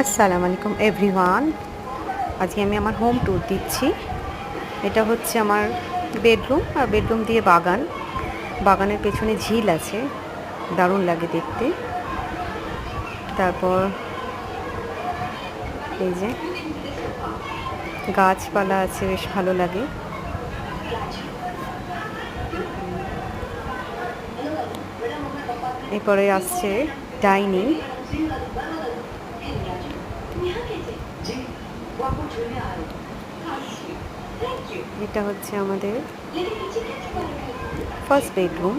আসসালামু আলাইকুম এভরিওয়ান। আজকে আমি আমার হোম ট্যুর দিচ্ছি। এটা হচ্ছে আমার বেডরুম, আর বেডরুম দিয়ে বাগান। বাগানের পেছনে ঝিল আছে, দারুণ লাগে দেখতে। তারপর এই যে গাছপালা আছে, বেশ ভালো লাগে। এরপরে আসছে ডাইনিং। এটা হচ্ছে আমাদের ফার্স্ট বেডরুম,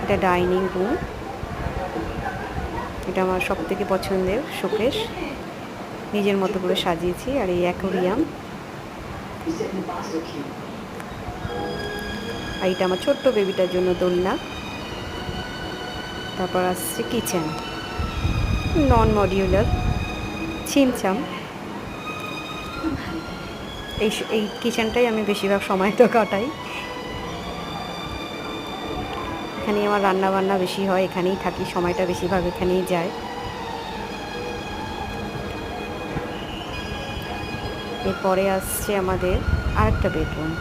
এটা ডাইনিং রুম। এটা আমার সবথেকে পছন্দের শোকেস, নিজের মতো করে সাজিয়েছি। আর এই অ্যাকোরিয়াম, আর এটা আমার ছোট্ট বেবিটার জন্য দোলনা। তারপর আসছে কিচেন, নন মডিউলার, ছিমছাম। এই কিচেনটাই আমি বেশিরভাগ সময়টা কাটাই। এখানেই আমার রান্না বান্না বেশি হয়, এখানেই থাকি, সময়টা বেশিরভাগ এখানেই যায়। এরপরে আসছে আমাদের আরেকটা বেডরুম।